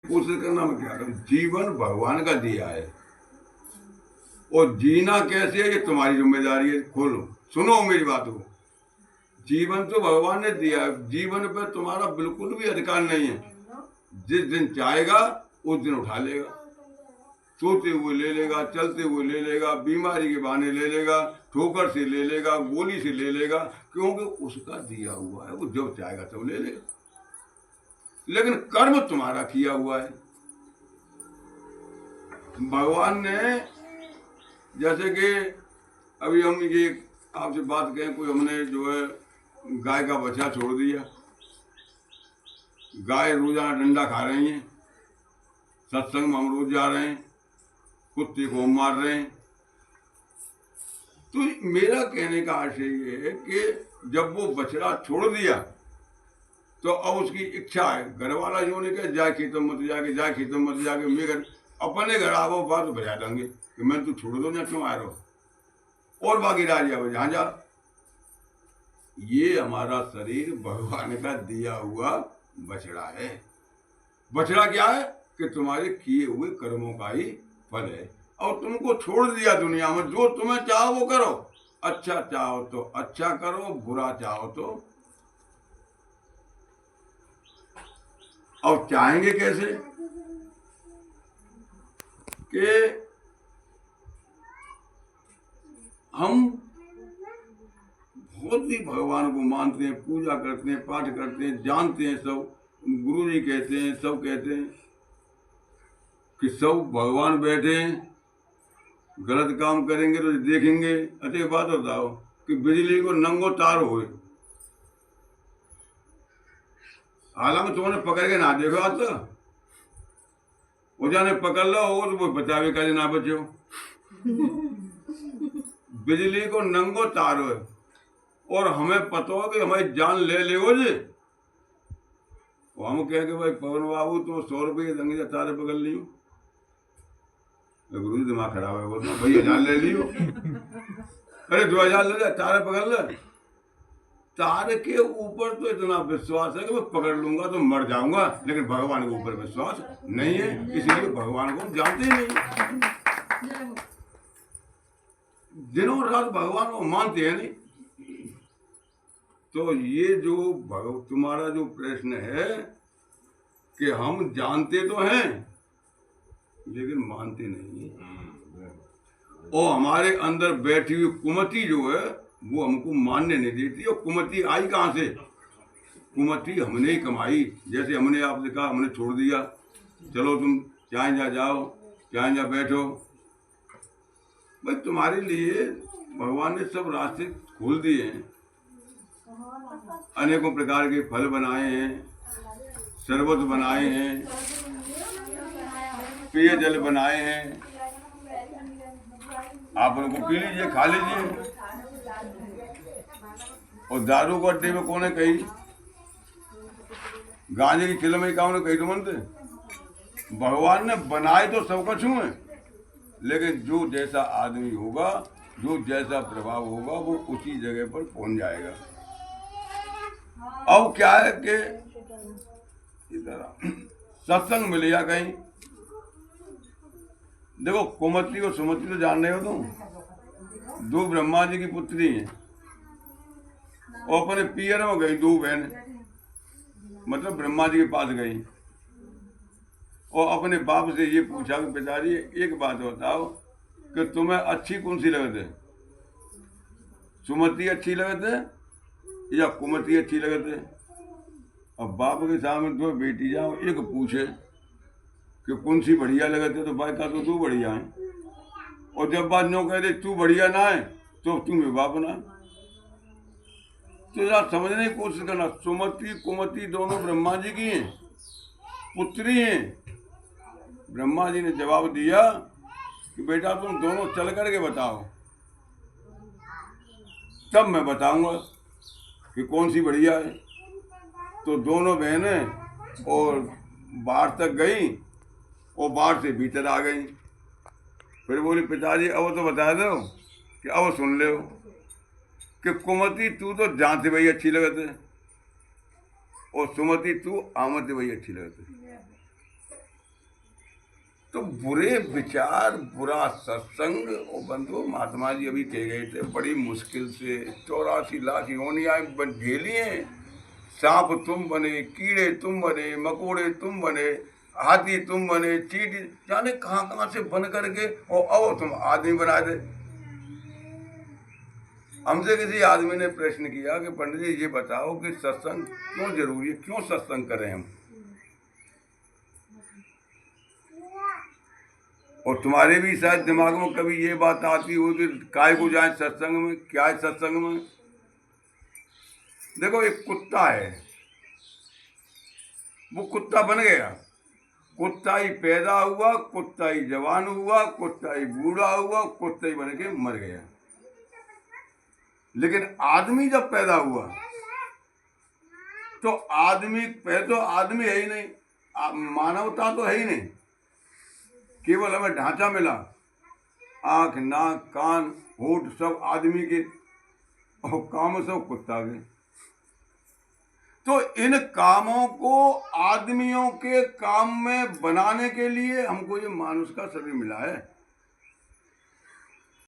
कोशिश करना मैं क्या करूं। जीवन भगवान का दिया है और जीना कैसे है ये तुम्हारी जिम्मेदारी है। खोलो, सुनो मेरी बात को। जीवन तो भगवान ने दिया है, जीवन पर तुम्हारा बिल्कुल भी अधिकार नहीं है। जिस दिन चाहेगा उस दिन उठा लेगा, सोते हुए ले लेगा, चलते हुए ले लेगा, बीमारी के बहाने ले लेगा, ठोकर से ले लेगा, गोली से ले लेगा, क्योंकि उसका दिया हुआ है। वो जब चाहेगा तब ले लेगा, लेकिन कर्म तुम्हारा किया हुआ है। भगवान ने, जैसे कि अभी हम ये आपसे बात कहें, कोई हमने जो है गाय का बच्चा छोड़ दिया, गाय रोजाना डंडा खा रही है, सत्संग में हम रोज जा रहे हैं, कुत्ते को हम मार रहे हैं। तो मेरा कहने का आशय ये है कि जब वो बछड़ा छोड़ दिया तो अब उसकी इच्छा है, घर वाला जो ने कहा जाए खेतों मत जाके, जाए खेतों मत जाके, मैं घर अपने घर आओ बात बजा देंगे कि मैं तू छोड़ दो ना, क्यों आ रहा हो, और बाकी राजा हो जहां जा। ये हमारा शरीर भगवान का दिया हुआ बछड़ा है। बछड़ा क्या है कि तुम्हारे किए हुए कर्मों का ही फल है, और तुमको छोड़ दिया दुनिया में, जो तुम्हें चाहो वो करो। अच्छा चाहो तो अच्छा करो, बुरा चाहो तो। और चाहेंगे कैसे कि हम बहुत ही भगवान को मानते हैं, पूजा करते हैं, पाठ करते हैं, जानते हैं, सब गुरु जी कहते हैं, सब कहते हैं कि सब भगवान बैठे हैं, गलत काम करेंगे तो देखेंगे। अच्छा बात बताओ कि बिजली को नंगो तार हो, हालांकि तुमने पकड़ के ना देखो, आज तो वो जाने पकड़ लो और वो बचावे का ना बचो। बिजली को नंगो तार हो और हमें पता हो कि हमारी जान ले ले जी, तो हम कहें कि भाई पवन बाबू तो 100 रुपये के दंगे तारे पकड़ लियो। गुरु जी दिमाग खराब है, बोलना भैया जान ले लियो। अरे 2000 ले तारे पकड़ ले। तारे के ऊपर तो इतना विश्वास है कि मैं पकड़ लूंगा तो मर जाऊंगा, लेकिन भगवान के ऊपर विश्वास नहीं है, इसलिए भगवान को जानते ही नहीं। दिनों रात भगवान को मानते हैं नहीं। तो ये जो तुम्हारा जो प्रश्न है कि हम जानते तो हैं लेकिन मानते नहीं है, और हमारे अंदर बैठी हुई कुमति जो है वो हमको मानने नहीं देती। और कुमति आई कहाँ से? कुमति हमने ही कमाई। जैसे हमने आपसे कहा, हमने छोड़ दिया, चलो तुम चाहे जा जाओ, चाहे जा बैठो। भाई तुम्हारे लिए भगवान ने सब रास्ते खोल दिए हैं, अनेकों प्रकार के फल बनाए हैं, शरबत बनाए हैं, पेय जल बनाए हैं, आप उनको पी लीजिए, खा लीजिए। और दारू को अड्डे में कौन है कही, गांजे की किलो में कौन कही, तो मनते भगवान ने बनाए तो सब कुछ हुए, लेकिन जो जैसा आदमी होगा, जो जैसा प्रभाव होगा, वो उसी जगह पर पहुंच जाएगा। अब क्या है कि सत्संग मिल गया कहीं, देखो कुमति और सुमति तो जान रहे हो तुम, दो ब्रह्मा जी की पुत्री हैं, और अपने पियर में गई, दो बहन, मतलब ब्रह्मा जी के पास गई और अपने बाप से ये पूछा कि पिताजी एक बात बताओ कि तुम्हें अच्छी कौन सी लगते, सुमति अच्छी लगते या कुमति अच्छी लगते? अब बाप के सामने दो बेटी जाओ, एक पूछे कि कौन सी बढ़िया लगते, तो भाई का तो तू बढ़िया है, और जब बात नो कह दे तू बढ़िया ना है तो तुम बाप ना। तो जरा समझने की कोशिश करना, सुमति कुमति दोनों ब्रह्मा जी की हैं, पुत्री हैं। ब्रह्मा जी ने जवाब दिया कि बेटा तुम दोनों चल करके बताओ, तब मैं बताऊंगा कि कौन सी बढ़िया है। तो दोनों बहनें और बाहर तक गई और बाहर से भीतर आ गई। फिर बोली पिताजी अब तो बता दो कि अब सुन ले कि कुमति तू तो जानते भाई अच्छी लगते, और सुमति तू आमते भाई अच्छी लगती। बुरे विचार, बुरा सत्संग, वो बंधु महात्मा जी अभी कह गए थे, बड़ी मुश्किल से 84 लाख योनियाँ ढेली हैं। सांप तुम बने, कीड़े तुम बने, मकोड़े तुम बने, हाथी तुम बने, चींटी, जाने कहाँ कहाँ से बन करके, और अब तुम आदमी बना दे। हमसे किसी आदमी ने प्रश्न किया कि पंडित जी ये बताओ कि सत्संग क्यों जरूरी है, क्यों सत्संग करें हम? और तुम्हारे भी शायद दिमाग में कभी ये बात आती हो कि काय को जाए सत्संग में, क्या है सत्संग में? देखो एक कुत्ता है, वो कुत्ता बन गया, कुत्ता ही पैदा हुआ, कुत्ता ही जवान हुआ, कुत्ता ही बूढ़ा हुआ, कुत्ता ही बन के मर गया। लेकिन आदमी जब पैदा हुआ तो आदमी पहले तो आदमी है ही नहीं, मानवता तो है ही नहीं, केवल हमें ढांचा मिला, आंख, नाक, कान, होठ सब आदमी के, और काम सब कुत्ता के। तो इन कामों को आदमियों के काम में बनाने के लिए हमको ये मानुष का शरीर मिला है।